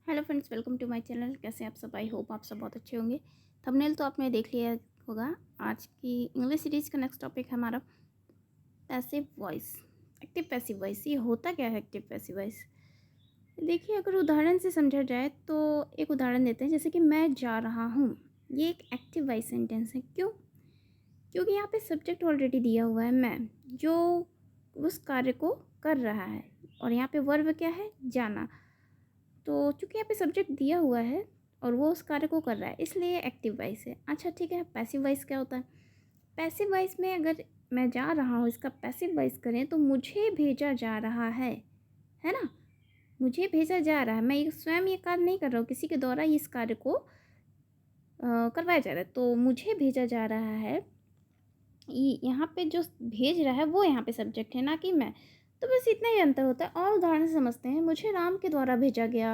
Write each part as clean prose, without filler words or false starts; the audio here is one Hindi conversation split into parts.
Hello friends, welcome to my channel. कैसे हैं आप सब? आई होप आप सब बहुत अच्छे होंगे। थंबनेल तो आपने देख लिया होगा। आज की इंग्लिश सीरीज़ का नेक्स्ट टॉपिक है हमारा passive voice. Active passive voice, ये होता क्या है एक्टिव पैसिव वॉइस? देखिए, अगर उदाहरण से समझा जाए तो एक उदाहरण देते हैं, जैसे कि मैं जा रहा हूँ। ये एक एक्टिव वॉइस सेंटेंस है। क्यों? क्योंकि यहाँ पे सब्जेक्ट ऑलरेडी दिया हुआ है, मैं, जो उस कार्य को कर रहा है। और यहाँ पे वर्ब क्या है? जाना। तो चूँकि यहाँ पे सब्जेक्ट दिया हुआ है और वो उस कार्य को कर रहा है, इसलिए एक्टिव वॉइस है। अच्छा ठीक है, पैसिव वॉइस क्या होता है? पैसिव वॉइस में अगर मैं जा रहा हूँ, इसका पैसिव वॉइस करें तो मुझे भेजा जा रहा है ना? मुझे भेजा जा रहा है, मैं ये स्वयं ये कार्य नहीं कर रहा हूँ, किसी के द्वारा इस कार्य को करवाया जा रहा है। तो मुझे भेजा जा रहा है, यहाँ पे जो भेज रहा है वो यहाँ पे सब्जेक्ट है, ना कि मैं। तो बस इतना ही अंतर होता है। और उदाहरण से समझते हैं, मुझे राम के द्वारा भेजा गया,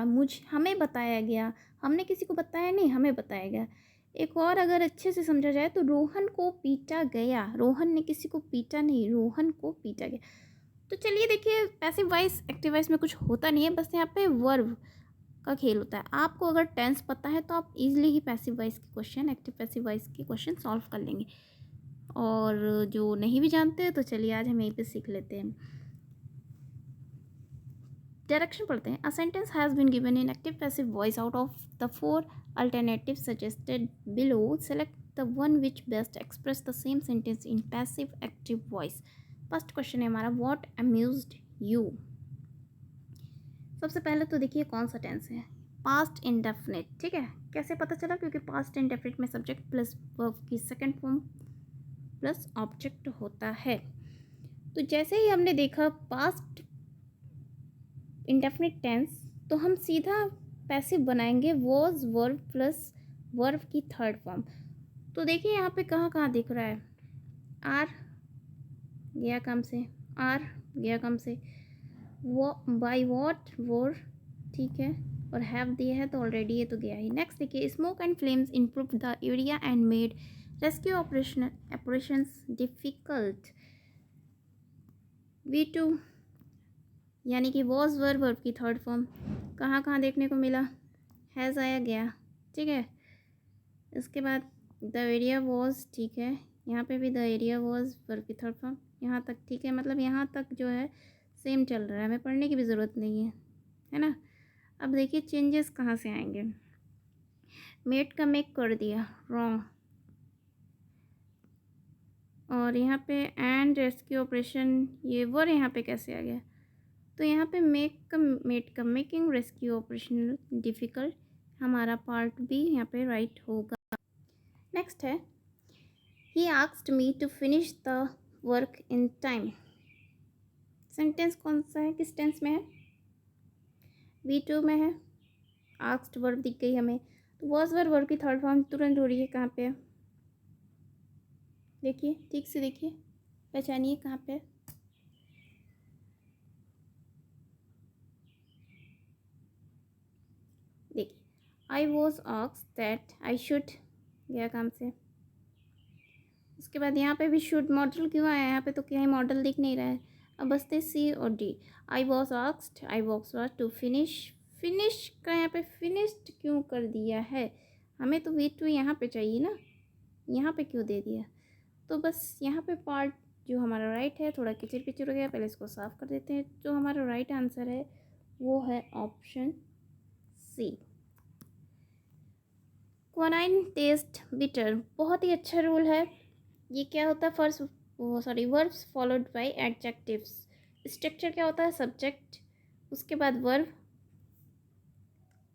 हमें बताया गया। हमने किसी को बताया नहीं, हमें बताया गया। एक और अगर अच्छे से समझा जाए तो रोहन को पीटा गया। रोहन ने किसी को पीटा नहीं, रोहन को पीटा गया। तो चलिए देखिए, पैसिव वॉइस एक्टिव वॉइस में कुछ होता नहीं है, बस यहाँ पे वर्ब का खेल होता है। आपको अगर टेंस पता है तो आप इजीली ही पैसिव वॉइस के क्वेश्चन, एक्टिव पैसिव वॉइस के क्वेश्चन सॉल्व कर लेंगे। और जो नहीं भी जानते तो चलिए आज हम यहीं पे सीख लेते हैं। डायरेक्शन पढ़ते हैं। A sentence has been given in active passive voice out of the 4 alternatives suggested below. Select the one which best express the same sentence in passive active voice. First question है हमारा, व्हाट अम्यूज्ड यू। सबसे पहले तो देखिए कौन सा टेंस है, पास्ट इंडेफिनिट। ठीक है, कैसे पता चला? क्योंकि पास्ट इंडेफिनिट में सब्जेक्ट प्लस वर्ब की सेकंड फॉर्म प्लस ऑब्जेक्ट होता है। तो जैसे ही हमने देखा पास्ट इंडेफिनिट टेंस, तो हम सीधा पैसिव बनाएंगे वॉज वर्ब प्लस वर्ब की थर्ड फॉर्म। तो देखिए यहाँ पे कहाँ कहाँ दिख रहा है, आर गया काम से, आर गया काम से, वो बाई वॉट वोर, ठीक है, और हैव दिया है तो ऑलरेडी ये तो गया ही। नेक्स्ट देखिए, smoke and flames improve the area and made rescue operations difficult. V2 यानी कि वॉज वर्ब की थर्ड फॉर्म कहाँ कहाँ देखने को मिला, हैज़ आया गया, ठीक है। इसके बाद द एरिया वॉज, ठीक है, यहाँ पे भी द एरिया वॉज वर्ब की थर्ड फॉर्म, यहाँ तक ठीक है। मतलब यहाँ तक जो है सेम चल रहा है, हमें पढ़ने की भी ज़रूरत नहीं है ना। अब देखिए चेंजेस कहाँ से आएंगे। मेड का मेक कर दिया, रॉन्ग। और यहाँ पे एंड रेस्क्यू ऑपरेशन, ये वर यहाँ पे कैसे आ गया? तो यहाँ पे मेड का मेकिंग रेस्क्यू ऑपरेशन डिफ़िकल्ट, हमारा पार्ट बी यहाँ पे राइट होगा। नेक्स्ट है, he asked me to finish the work in time. Sentence कौन सा है, किस टेंस में है? V2 में है। आस्क्ड वर्ब दिख गई हमें, तो वॉज वर्ब की थर्ड फॉर्म तुरंत हो रही है, कहाँ पे है? देखिए ठीक से, देखिए पहचानिए कहाँ पे है। देखिए, आई was asked that I should, गया काम से। उसके बाद यहाँ पे भी शुड मॉडल क्यों आया? यहाँ पे तो कहीं मॉडल दिख नहीं रहा है। अब बसते सी और D. I was asked, I was to finish, finish का यहाँ पे फिनिश्ड क्यों कर दिया है? हमें तो V2 यहाँ पे चाहिए ना, यहाँ पे क्यों दे दिया? तो बस यहाँ पे पार्ट जो हमारा राइट है थोड़ा किचिर पिचिर हो गया, पहले इसको साफ कर देते हैं। जो हमारा राइट आंसर है वो है ऑप्शन सी। क्वानाइन टेस्ट बिटर, बहुत ही अच्छा रूल है। ये क्या होता है? First verbs followed by adjectives. Structure क्या होता है? सब्जेक्ट, उसके बाद वर्ब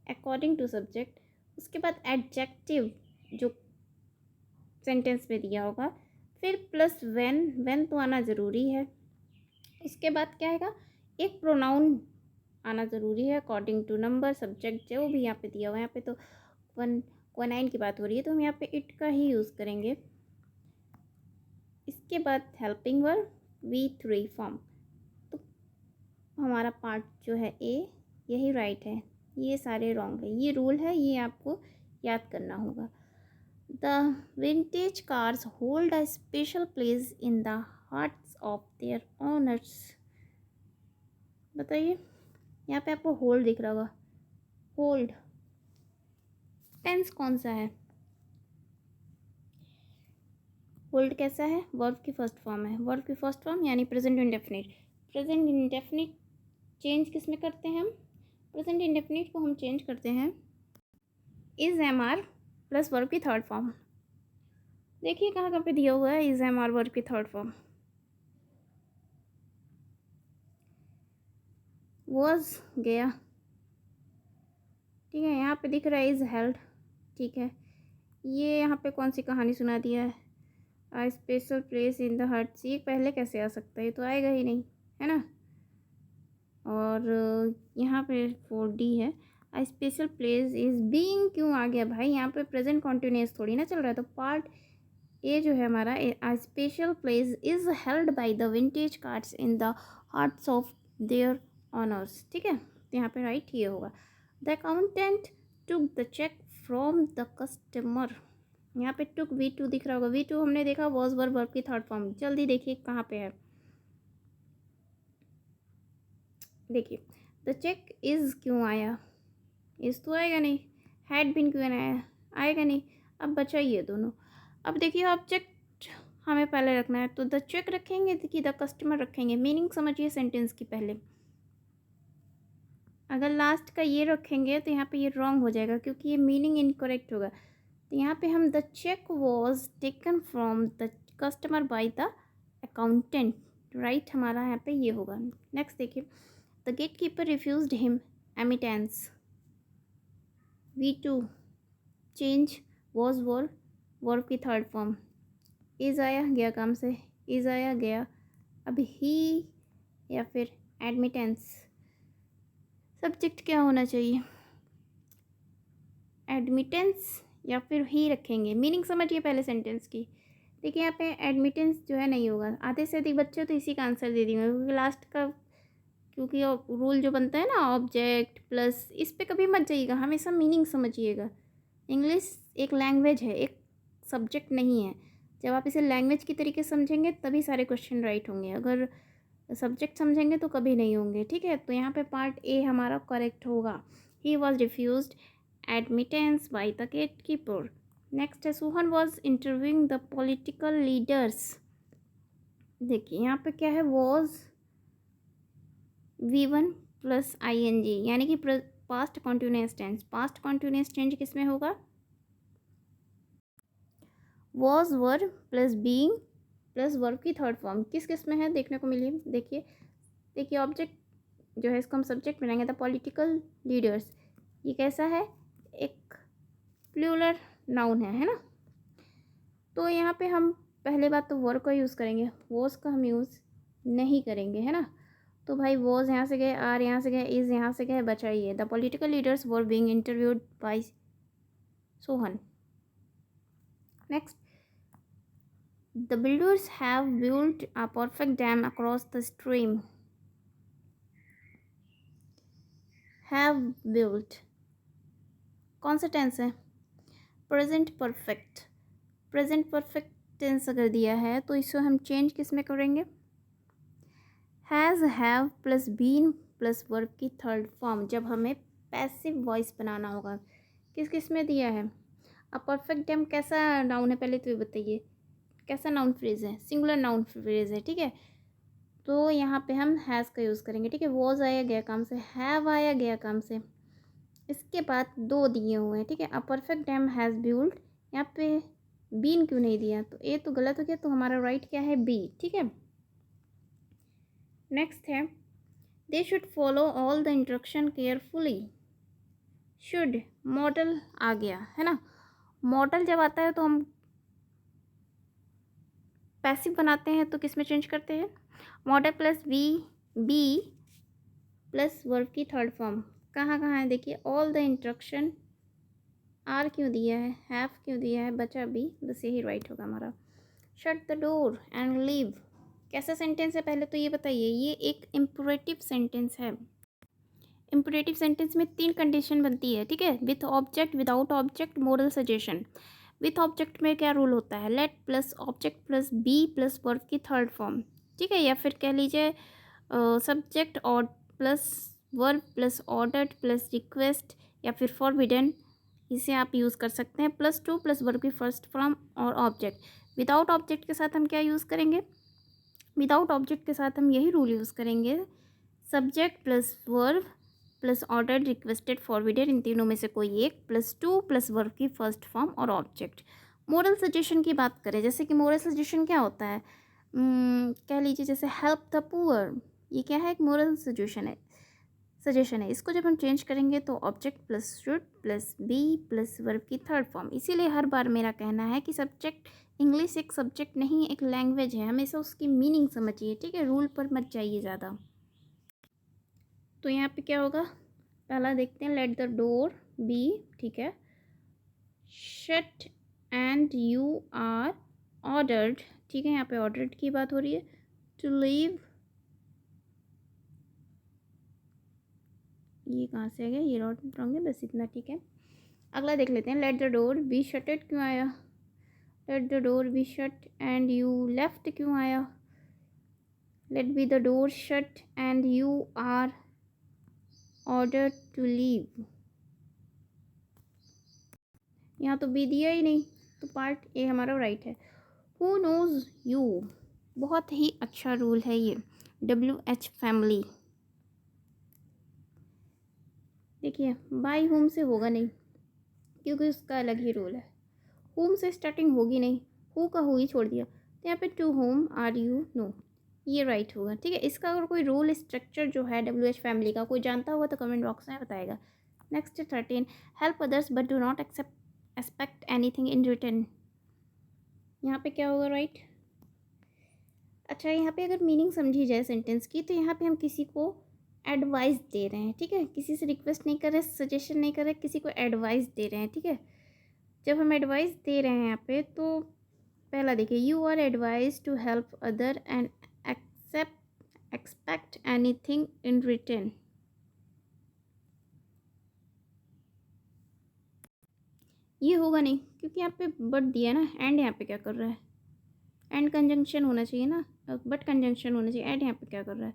अकॉर्डिंग टू सब्जेक्ट, उसके बाद एडजेक्टिव जो सेंटेंस में दिया होगा, फिर प्लस व्हेन तो आना ज़रूरी है। उसके बाद क्या आएगा? एक प्रोनाउन आना ज़रूरी है अकॉर्डिंग टू नंबर, सब्जेक्ट जो भी यहाँ पे दिया हुआ है। यहाँ पे तो क्वानाइन की बात हो रही है तो हम यहाँ पे इट का ही यूज़ करेंगे। इसके बाद हेल्पिंग वर्ब V3 फॉर्म। तो हमारा पार्ट जो है ए, यही राइट है, ये सारे रॉन्ग है। ये रूल है, ये आपको याद करना होगा। The vintage cars hold a special place in the hearts of there owners. बताइए, यहाँ पे आपको होल्ड दिख रहा होगा, होल्ड। टेंस कौन सा है? होल्ड कैसा है? वर्ब की फर्स्ट फॉर्म है। वर्ब की फर्स्ट फॉर्म यानी present indefinite. Present indefinite change किस में करते हैं हम? प्रेजेंट इंडेफिनिट को हम चेंज करते हैं is am are plus verb की थर्ड फॉर्म। देखिए कहाँ कहाँ पे दिया हुआ है इज एम आर वर्ब की थर्ड फॉर्म। वॉज गया, ठीक है, यहाँ पे दिख रहा है इज हेल्ड, ठीक है। ये यहाँ पे कौन सी कहानी सुना दिया है? A special place in the heart. ये पहले कैसे आ सकता है? ये तो आएगा ही नहीं, है ना। और यहाँ पे 4D है। A special place is being क्यों आ गया भाई? यहाँ पे प्रेजेंट कॉन्टिन्यूस थोड़ी ना चल रहा है। तो पार्ट ए जो है हमारा, a special place is held by the vintage cards in the hearts of their owners, ठीक है। तो यहाँ पे राइट ये होगा। The accountant took the cheque from the customer. यहाँ पे टुक V2 दिख रहा होगा। V2 हमने देखा वॉज वर्ब की थर्ड फॉर्म। जल्दी देखिए कहाँ पे है। देखिए द चेक इज़ क्यों आया? इस तो आएगा नहीं। हैड बिन क्यों आया? आएगा नहीं। अब बचा ये दोनों। अब देखिए ऑब्जेक्ट हमें पहले रखना है, तो द चेक रखेंगे कि द कस्टमर रखेंगे? मीनिंग समझिए सेंटेंस की पहले। अगर लास्ट का ये रखेंगे तो यहाँ पे ये रॉन्ग हो जाएगा क्योंकि ये मीनिंग इनकरेक्ट होगा। तो यहाँ पे हम the cheque was taken from the customer by the accountant, right हमारा यहाँ पे ये होगा। नेक्स्ट देखिए the gate keeper refused him admittance. V2 change was verb की थर्ड फॉर्म। इज आया गया काम से, इज आया गया। अब ही या फिर एडमिटेंस, सब्जेक्ट क्या होना चाहिए? एडमिटेंस या फिर ही रखेंगे? मीनिंग समझिए पहले सेंटेंस की। देखिए यहाँ पे एडमिटेंस जो है नहीं होगा। आधे से अधिक बच्चे तो इसी का आंसर दे देंगे क्योंकि लास्ट का, क्योंकि रूल जो बनता है ना ऑब्जेक्ट प्लस, इस पे कभी मत जाइएगा, हमेशा मीनिंग समझिएगा। इंग्लिश एक लैंग्वेज है, एक सब्जेक्ट नहीं है। जब आप इसे लैंग्वेज की तरीके से समझेंगे तभी सारे क्वेश्चन राइट होंगे। अगर सब्जेक्ट समझेंगे तो कभी नहीं होंगे, ठीक है। तो यहाँ पे पार्ट ए हमारा करेक्ट होगा। He was refused admittance by the gate keeper. Next है Suhan was interviewing the political leaders. देखिए यहाँ पे क्या है? वॉज V1 प्लस ING यानी कि past continuous tense. Past continuous tense किस में होगा? Was verb plus being plus verb की थर्ड फॉर्म। किस किस में है देखने को मिली? देखिए ऑब्जेक्ट जो है इसको हम सब्जेक्ट बनाएंगे द पॉलिटिकल लीडर्स। ये कैसा है? एक प्लूरल नाउन है ना। तो यहाँ पे हम पहले बात तो वर्ब का यूज़ करेंगे, वॉज का हम यूज़ नहीं करेंगे, है ना। तो भाई वॉज यहाँ से गए, आर यहाँ से गए, इज़ यहाँ से गए, बचाइए। The political leaders were being interviewed by Sohan. Next the builders have built a perfect dam across the stream. Have built कौन सा टेंस है? Present perfect. Present perfect tense अगर दिया है तो इसे हम चेंज किस में करेंगे? Has have plus been plus verb की थर्ड फॉर्म जब हमें पैसिव वॉइस बनाना होगा। किस किस में दिया है? अब परफेक्ट डैम कैसा नाउन है पहले तो ये बताइए, कैसा नाउन फ्रेज है? सिंगुलर नाउन फ्रेज है, ठीक है। तो यहाँ पे हम हैज़ का यूज़ करेंगे, ठीक है। वॉज आया गया काम से, हैव आया गया काम से। इसके बाद दो दिए हुए हैं, ठीक है। अ परफेक्ट डैम हैज़ बिल्ट, यहाँ पे बीन क्यों नहीं दिया? तो ए तो गलत हो गया, तो हमारा राइट क्या है? बी, ठीक है। नेक्स्ट है they should follow all the instruction carefully. Should modal आ गया है ना। मॉडल जब आता है तो हम पैसिव बनाते हैं तो किस में चेंज करते हैं? Modal plus be plus verb की थर्ड फॉर्म। कहाँ कहाँ है देखिए, ऑल द इंस्ट्रक्शन। आर क्यों दिया है? हैव क्यों दिया है? बचा बी, बस यही राइट होगा हमारा। Shut the door and leave कैसा सेंटेंस है पहले तो ये बताइए। ये एक इम्परेटिव सेंटेंस है। इम्परेटिव सेंटेंस में 3 कंडीशन बनती है, ठीक है। With object, without object, moral suggestion. With object में क्या रूल होता है? Let plus object plus be plus verb की थर्ड फॉर्म, ठीक है। या फिर कह लीजिए सब्जेक्ट और plus verb plus ordered plus request या फिर फॉरबिडन, इसे आप यूज़ कर सकते हैं। +2 प्लस वर्ब की फर्स्ट फॉर्म और ऑब्जेक्ट। विदाउट ऑब्जेक्ट के साथ हम क्या यूज़ करेंगे? विदाउट ऑब्जेक्ट के साथ हम यही रूल यूज़ करेंगे, subject plus verb plus order, requested, forbidden, इन तीनों में से कोई एक, +2 प्लस वर्ब की फर्स्ट फॉर्म और ऑब्जेक्ट। मोरल सजेशन की बात करें, जैसे कि मोरल सजेशन क्या होता है, कह लीजिए जैसे हेल्प द पुअर, ये क्या है? एक मोरल सजेशन है। इसको जब हम चेंज करेंगे तो object plus should plus be plus verb की थर्ड फॉर्म। इसीलिए हर बार मेरा कहना है कि सब्जेक्ट, इंग्लिश एक सब्जेक्ट नहीं, एक लैंग्वेज है, हमेशा उसकी मीनिंग समझिए, ठीक है? रूल पर मत जाइए ज़्यादा। तो यहाँ पे क्या होगा? पहला देखते हैं, लेट द डोर बी, ठीक है, shut and you are ordered, ठीक है, यहाँ पे ऑर्डर्ड की बात हो रही है, टू लीव, ये कहाँ से आ गया? ये रॉन्ग है, बस इतना ठीक है। अगला देख लेते हैं, let the door be shutted क्यों आया? Let the door be shut and you left क्यों आया? Let be the door shut and you are order to leave, यहाँ तो बी दिया ही नहीं, तो पार्ट ए हमारा राइट है। हु नोज यू, बहुत ही अच्छा रूल है ये, WH फैमिली। देखिए बाय होम से होगा नहीं, क्योंकि उसका अलग ही रूल है। होम से स्टार्टिंग होगी नहीं, हु का हु ही छोड़ दिया, तो यहाँ पे to home are you, no, ये राइट होगा, ठीक है। इसका अगर कोई रूल स्ट्रक्चर जो है WH फैमिली का कोई जानता होगा तो कमेंट बॉक्स में बताएगा। Next 13, help others but do not expect anything in return, यहाँ पे क्या होगा? राइट। अच्छा, यहाँ पे अगर मीनिंग समझी जाए सेंटेंस की, तो यहाँ पे हम किसी को एडवाइस दे रहे हैं, ठीक है, किसी से रिक्वेस्ट नहीं कर रहे, सजेशन नहीं कर रहे, किसी को एडवाइस दे रहे हैं, ठीक है। जब हम एडवाइस दे रहे हैं यहाँ पे, तो पहला देखिए, you are advise to help other and expect anything in return, ये होगा नहीं, क्योंकि यहाँ पे बट दिया ना, एंड यहाँ पे क्या कर रहा है? एंड कंजंक्शन होना चाहिए ना, बट कंजंक्शन होना चाहिए, एंड यहाँ पे क्या कर रहा है?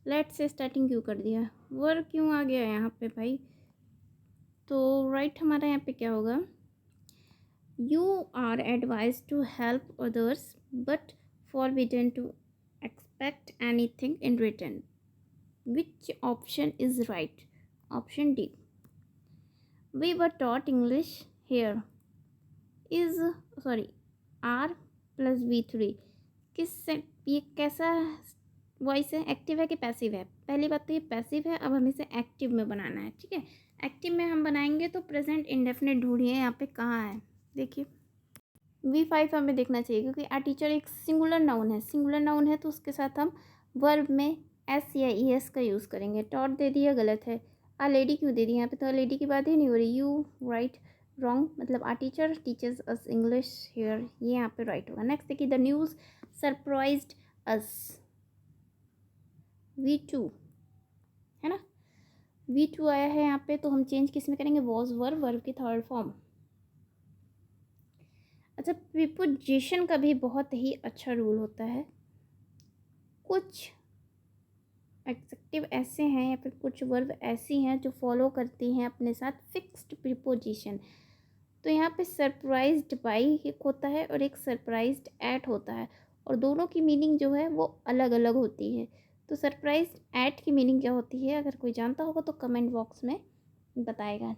लेट से स्टार्टिंग क्यों कर दिया? वर्ब क्यों आ गया यहाँ पे भाई? तो राइट हमारा यहाँ पे क्या होगा? You are advise to help others but forbidden to expect anything in return, which option is right? Option D. We were taught English here is, sorry, are plus V3, ये कैसा वॉइस है? एक्टिव है कि पैसिव है? पहली बात तो ये पैसिव है, अब हमें इसे एक्टिव में बनाना है, ठीक है। एक्टिव में हम बनाएंगे तो प्रेजेंट इंडेफिनिट ढूंढिए यहाँ पे कहाँ है, देखिए V5 हमें देखना चाहिए, क्योंकि आ टीचर एक सिंगुलर नाउन है, सिंगुलर नाउन है तो उसके साथ हम वर्ब में एस या ES का यूज़ करेंगे। टॉट दे दिया, गलत है। आ लेडी क्यों दे दी? यहाँ पे तो लेडी की बात ही नहीं हो रही, यू राइट, रॉन्ग, मतलब आ टीचर टीचर्स अस इंग्लिश हेयर, ये यहाँ पे राइट होगा। नेक्स्ट देखिए, the news surprised us, V2 है ना, V2 आया है यहाँ पे, तो हम चेंज किस में करेंगे? वॉज वर्ब की थर्ड फॉर्म। अच्छा, प्रीपोजिशन का भी बहुत ही अच्छा रूल होता है। कुछ एडजेक्टिव ऐसे हैं या फिर कुछ वर्ब ऐसी हैं जो फॉलो करती हैं अपने साथ फिक्स्ड प्रीपोजिशन। तो यहाँ पे सरप्राइज्ड बाई एक होता है और एक सरप्राइज्ड एट होता है, और दोनों की मीनिंग जो है वो अलग अलग होती है। तो सरप्राइज्ड एट की मीनिंग क्या होती है? अगर कोई जानता होगा तो कमेंट बॉक्स में बताएगा।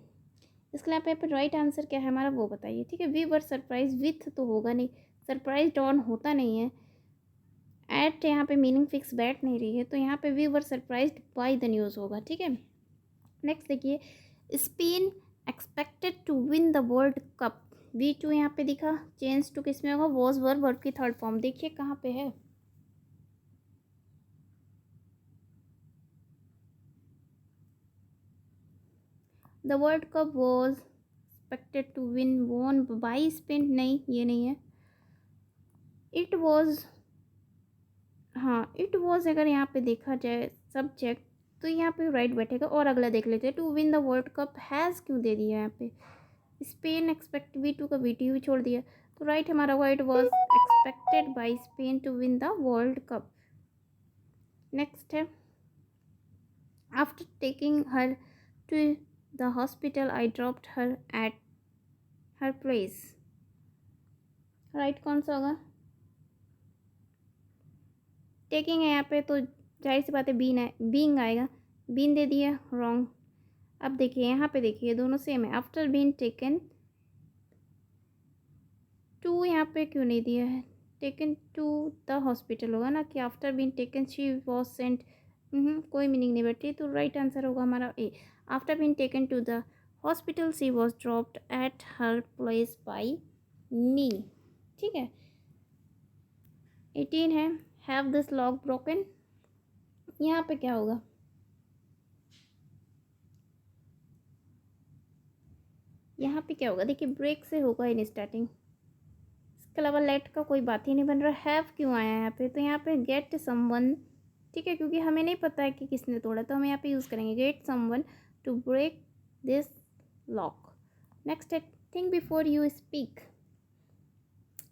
इसके लिए यहाँ पे राइट आंसर क्या है हमारा वो बताइए, ठीक है। वी वर सरप्राइज विथ तो होगा नहीं, सरप्राइज ऑन होता नहीं है, एट यहाँ पे मीनिंग फिक्स बैठ नहीं रही है, तो यहाँ पे we were surprised by the news होगा, ठीक है। नेक्स्ट देखिए, Spain expected to win the world cup, V2 यहाँ पे दिखा, चेंज टू किस में होगा? वॉज वर्ब की थर्ड फॉर्म, देखिए कहाँ पे है? The world cup was expected to win won by Spain, नहीं ये नहीं है। इट वॉज, हाँ इट वॉज अगर यहाँ पे देखा जाए सब्जेक्ट, तो यहाँ पे राइट बैठेगा। और अगला देख लेते हैं, to win the world cup has क्यों दे दिया यहाँ पे? स्पेन एक्सपेक्ट, V2 का V2 छोड़ दिया, तो राइट हमारा white was expected by Spain to win the world Cup. Next है, after taking her to the hospital I dropped her at her place. Right कौन सा होगा? टेकिंग है यहाँ पे, तो जाहिर सी बात है बीन है, बीइंग आएगा, बीन दे दिया, रॉन्ग। अब देखिए यहाँ पे, देखिए दोनों सेम है। आफ्टर बीन टेकन टू, यहाँ पे क्यों नहीं दिया है? टेकन टू द हॉस्पिटल होगा ना, कि after been taken she was sent. कोई मीनिंग नहीं बैठी, तो राइट आंसर होगा हमारा A. After been taken to the hospital she was dropped at her place by me. ठीक है। 18 है, हैव दिस लॉक ब्रोकन। यहाँ पे क्या होगा? यहाँ पे क्या होगा? देखिए ब्रेक से होगा इन स्टार्टिंग, इसके अलावा लेट का कोई बात ही नहीं बन रहा। हैव क्यों आया यहाँ पे? तो यहाँ पे गेट समवन, ठीक है, क्योंकि हमें नहीं पता है कि किसने तोड़ा, तो हम यहाँ पे यूज़ करेंगे get someone to break this lock. Next है, थिंक बिफोर यू स्पीक।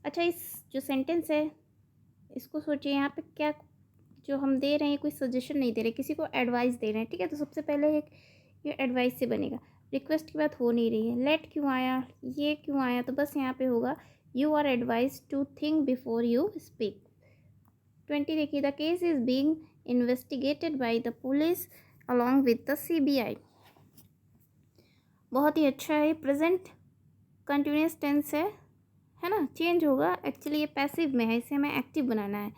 अच्छा, इस जो सेंटेंस है इसको सोचिए, यहाँ पे क्या जो हम दे रहे हैं, कोई सजेशन नहीं दे रहे, किसी को एडवाइस दे रहे हैं। ठीक है, तो सबसे पहले एक ये एडवाइस से बनेगा, रिक्वेस्ट की बात हो नहीं रही है। लेट क्यों आया, ये क्यों आया? तो बस यहाँ पे होगा you are advise to think before you speak. 20 देखिए, the case is being investigated by the police along with the CBI। बहुत ही अच्छा है, प्रेजेंट कंटिन्यूस टेंस है ना, चेंज होगा। एक्चुअली ये पैसिव में है, इसे हमें एक्टिव बनाना है।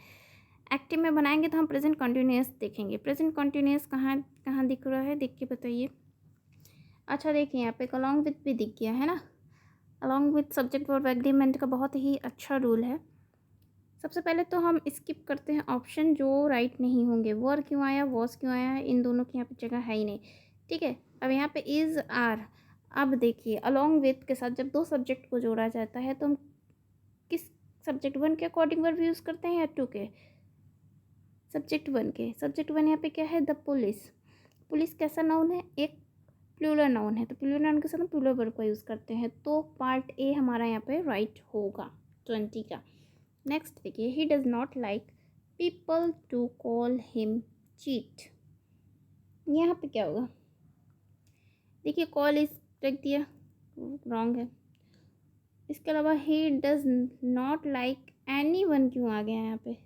एक्टिव में बनाएंगे तो हम प्रेजेंट कंटिन्यूस देखेंगे। प्रेजेंट कंटिन्यूस कहाँ कहाँ दिख रहा है, देख के बताइए। अच्छा देखिए, यहाँ पे अलॉन्ग विथ भी दिख गया है ना। Along with subject verb agreement का बहुत ही अच्छा रूल है। सबसे पहले तो हम स्किप करते हैं ऑप्शन जो राइट नहीं होंगे। वर क्यों आया, वॉस क्यों आया, इन दोनों की यहाँ पे जगह है ही नहीं। ठीक है, अब यहाँ पे इज़ आर। अब देखिए अलॉन्ग विथ के साथ जब दो सब्जेक्ट को जोड़ा जाता है तो हम किस सब्जेक्ट वन के अकॉर्डिंग वर्ब यूज़ करते हैं या टू के? सब्जेक्ट वन के। सब्जेक्ट वन यहाँ पे क्या है? The police. पुलिस कैसा नाउन है? एक प्लूरल नाउन है, तो प्लूरल नाउन के साथ हम प्लूरल वर्ब का यूज़ करते हैं, तो पार्ट ए हमारा यहाँ पे राइट होगा 20 का। नेक्स्ट देखिए, he does not like people to call him cheat. यहाँ पे क्या होगा? देखिए कॉल इस रख दिया, रॉन्ग है। इसके अलावा he does not like anyone क्यों आ गया यहाँ पे?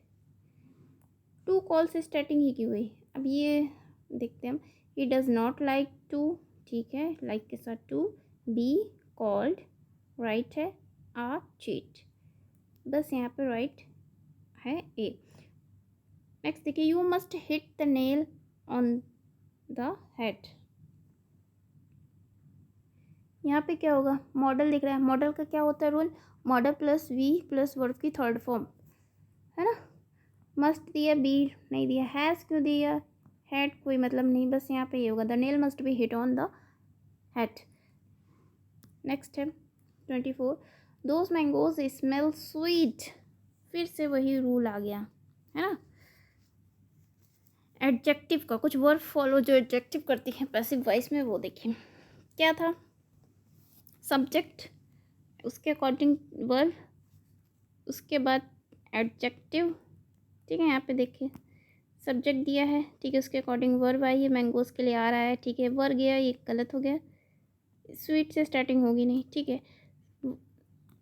टू कॉल से स्टार्टिंग ही क्यों हुई? अब ये देखते हैं हम। He does not like to, ठीक है, लाइक के साथ टू बी कॉल्ड, राइट है, आ चीट, बस यहाँ पे राइट है ए। नेक्स्ट देखिए, you must hit the nail on the head. यहाँ पे क्या होगा? मॉडल दिख रहा है, मॉडल का क्या होता है rule? Modal plus V plus verb की थर्ड फॉर्म, है ना। मस्ट दिया, बी नहीं दिया, हैज़ क्यों दिया, हेड कोई मतलब नहीं, बस यहाँ पे ये होगा the nail must be hit on the head. Next है 24, दोज मैंगोज स्मेल स्वीट। फिर से वही रूल आ गया, है ना। एडजेक्टिव का कुछ वर्ब फॉलो जो एडजेक्टिव करती है पैसिव वॉइस में, वो देखिए क्या था। सब्जेक्ट, उसके अकॉर्डिंग वर्ब, उसके बाद एडजेक्टिव। ठीक है, यहाँ पे देखिए सब्जेक्ट दिया है, ठीक है, उसके अकॉर्डिंग वर्ब आई है, मैंगोज के लिए आ रहा है, ठीक है, वर्ब गया, ये गलत हो गया, स्वीट से स्टार्टिंग होगी नहीं, ठीक है।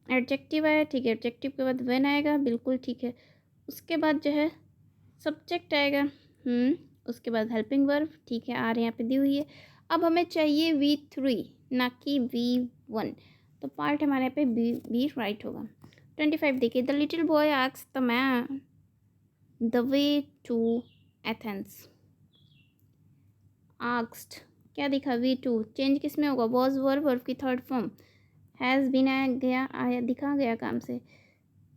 एडजेक्टिव आया, ठीक है, एडजेक्टिव के बाद व्हेन आएगा, बिल्कुल ठीक है। उसके बाद जो है सब्जेक्ट आएगा, उसके बाद हेल्पिंग वर्ब, ठीक है, आर यहाँ पे दी हुई है। अब हमें चाहिए V3 ना कि V1, तो पार्ट हमारे यहाँ पे बी राइट होगा। 25 देखिए, the little boy asks the man the way to Athens. Asked क्या दिखा? V2, चेंज किस में होगा? वॉज वर्ब की थर्ड फॉर्म, हैज़ बीन आया गया, आया दिखा गया काम से।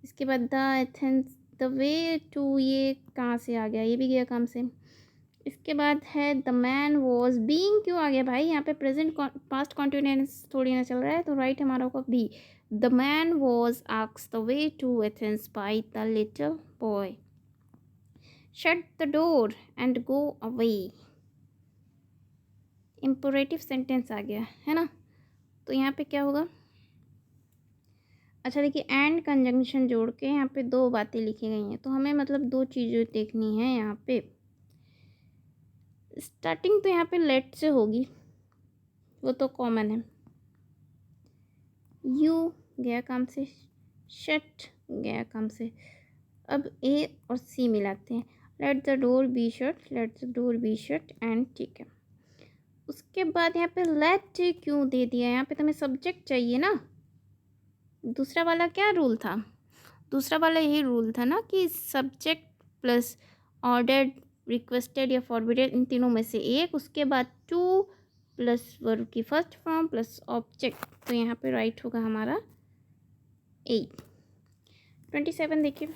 इसके बाद the Athens, the way to, ये कहाँ से आ गया? ये भी गया काम से। इसके बाद है द मैन वॉज, बीइंग क्यों आ गया भाई? यहाँ पे प्रेजेंट पास्ट कॉन्टिन्यूस थोड़ी ना चल रहा है, तो राइट हमारा होगा B. The man was asked the way to Athens by the little boy. Shut the door and go away, imperative sentence आ गया, है ना। तो यहाँ पे क्या होगा? अच्छा देखिए, एंड कंजंक्शन जोड़ के यहाँ पे दो बातें लिखी गई हैं, तो हमें मतलब दो चीज़ें देखनी है यहाँ पे। स्टार्टिंग तो यहाँ पे लेट से होगी, वो तो कॉमन है। यू गया काम से, शट गया काम से। अब ए और सी मिलाते हैं। Let the door be shut, late the door be shut and, ठीक है। उसके बाद यहाँ पे लेट क्यों दे दिया? यहाँ पे तो हमें सब्जेक्ट चाहिए ना। दूसरा वाला क्या रूल था? दूसरा वाला यही रूल था ना कि सब्जेक्ट प्लस ऑर्डर्ड, रिक्वेस्टेड या फॉरबिडेड, इन तीनों में से एक, उसके बाद टू प्लस वर्ब की फर्स्ट फॉर्म प्लस ऑब्जेक्ट। तो यहाँ पे राइट होगा हमारा ए। 27 देखिए।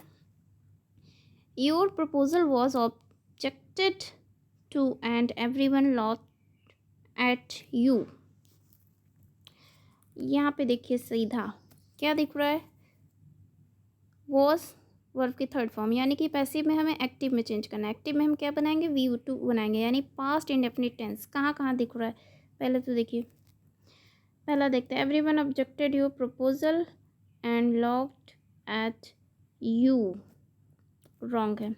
Your proposal was objected to and everyone lot at you. यहाँ पे देखिए सीधा क्या दिख रहा है? वॉज वर्ब की थर्ड फॉर्म, यानी कि पैसिव में हमें एक्टिव में चेंज करना है। एक्टिव में हम क्या बनाएंगे? V2 बनाएंगे, यानी पास्ट इंडेफिनिट टेंस। कहाँ कहाँ दिख रहा है पहले तो देखिए। पहला देखते हैं, everyone objected your proposal and locked at you, wrong है।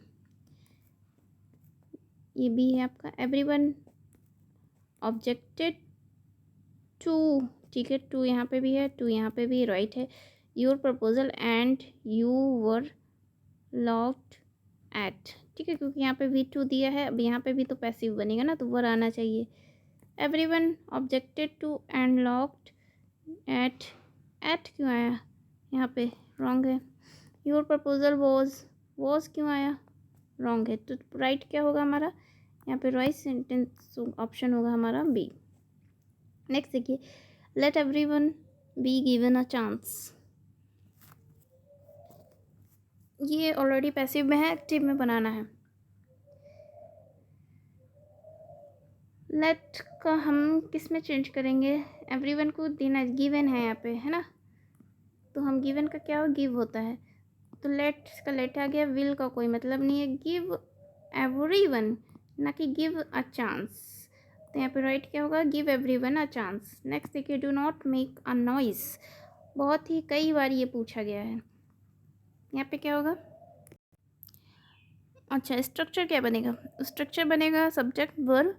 ये भी है आपका। एवरीवन ऑब्जेक्टेड टू, ठीक है, टू यहाँ पे भी है, टू यहाँ पे भी, राइट है। Your proposal and you were locked at, ठीक है, क्योंकि यहाँ पे V2 दिया है। अब यहाँ पे भी तो पैसिव बनेगा ना, तो वर आना चाहिए। Everyone objected to and locked at, at क्यों आया यहाँ पे? रॉन्ग है। योर प्रपोजल वॉज क्यों आया? रॉन्ग है। तो राइट क्या होगा हमारा यहाँ पे? राइट सेंटेंस ऑप्शन होगा हमारा बी। नेक्स्ट देखिए, late everyone be given a chance. ये ऑलरेडी पैसिव में है, एक्टिव में बनाना है। लेट का हम किस में चेंज करेंगे? एवरीवन को देना, गिवन है यहाँ पे, है ना, तो हम गिवन का क्या हो? गिव होता है, तो लेट का लेट आ गया। विल का कोई मतलब नहीं है। गिव एवरीवन, ना कि गिव अ चांस। तो यहाँ पे राइट क्या होगा? Give everyone a chance. Next देखिए, do not make a noise. बहुत ही कई बार ये पूछा गया है। यहाँ पे क्या होगा? अच्छा, स्ट्रक्चर क्या बनेगा? स्ट्रक्चर बनेगा सब्जेक्ट, वर्ब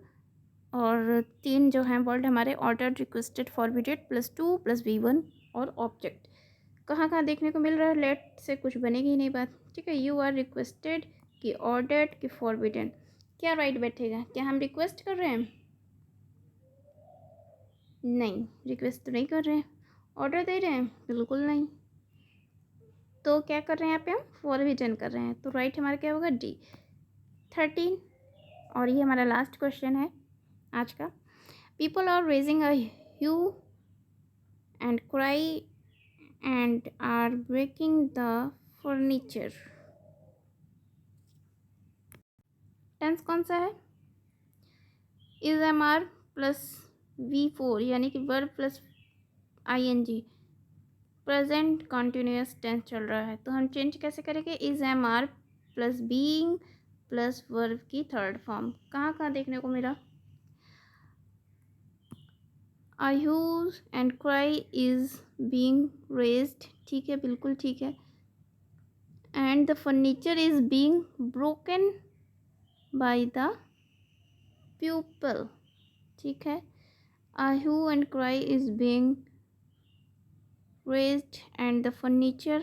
और तीन जो हैं वर्ड हमारे, ordered, requested, forbidden, plus two plus V1 और ऑब्जेक्ट। कहाँ कहाँ देखने को मिल रहा है? लेट से कुछ बनेगी ही नहीं बात, ठीक है। यू आर रिक्वेस्टेड कि ऑर्डर्ड कि फॉरबिडेड, क्या राइट बैठेगा? क्या हम रिक्वेस्ट कर रहे हैं? नहीं, रिक्वेस्ट तो नहीं कर रहे हैं। ऑर्डर दे रहे हैं? बिल्कुल नहीं। तो क्या कर रहे हैं यहाँ पे? हम फॉरबिडेड कर रहे हैं, तो राइट हमारा क्या होगा? डी। 13 और ये हमारा लास्ट क्वेश्चन है आज का। People are raising a hue and cry and are breaking the furniture. Tense कौन सा है? Is am are plus V4, यानी कि verb plus ING, present continuous tense चल रहा है। तो हम चेंज कैसे करेंगे? Is am are plus being plus verb की थर्ड फॉर्म। कहाँ कहाँ देखने को मिला? A hue and cry is being raised, ठीक है, बिल्कुल ठीक है। And the furniture is being broken by the pupil, ठीक है। A hue and cry is being raised and the furniture,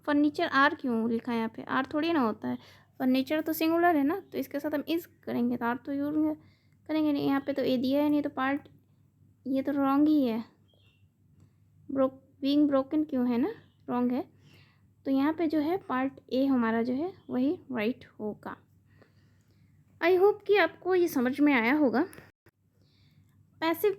furniture are क्यों लिखा है यहाँ पे? आर थोड़ी ना होता है, फर्नीचर तो सिंगुलर है ना, तो इसके साथ हम इस करेंगे तो आर तो यूज करेंगे नहीं। यहाँ पे तो ए दिया है नहीं, तो पार्ट ये तो रॉन्ग ही है। बीइंग ब्रोकन क्यों है ना, रॉन्ग है। तो यहाँ पे जो है पार्ट ए हमारा जो है वही राइट होगा। आई होप कि आपको ये समझ में आया होगा। Passive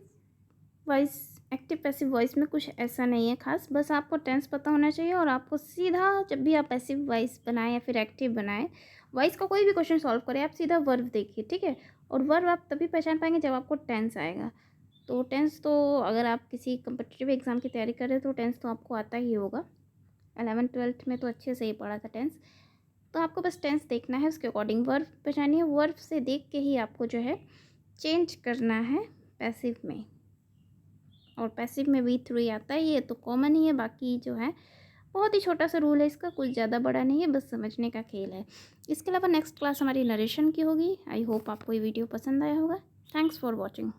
voice, active passive voice में कुछ ऐसा नहीं है खास, बस आपको टेंस पता होना चाहिए और आपको सीधा जब भी आप पैसिव वॉइस बनाएं या फिर एक्टिव बनाएं, वॉइस का कोई भी क्वेश्चन सॉल्व करें, आप सीधा वर्ब देखिए, ठीक है। और वर्ब आप तभी पहचान पाएंगे जब आपको टेंस आएगा। तो टेंस तो अगर आप किसी कम्पिटिटिव एग्ज़ाम की तैयारी कर रहे हैं तो टेंस तो आपको आता ही होगा। 11th-12th में तो अच्छे से ही पढ़ा था टेंस। तो आपको बस टेंस देखना है, उसके अकॉर्डिंग वर्ब पहचानी है। वर्ब से देख के ही आपको जो है चेंज करना है पैसिव में। और पैसिव में V3 आता है, ये तो कॉमन ही है। बाकी जो है बहुत ही छोटा सा रूल है इसका, कुछ ज़्यादा बड़ा नहीं है, बस समझने का खेल है। इसके अलावा नेक्स्ट क्लास हमारी नरेशन की होगी। आई होप आपको ये वीडियो पसंद आया होगा। Thanks for watching.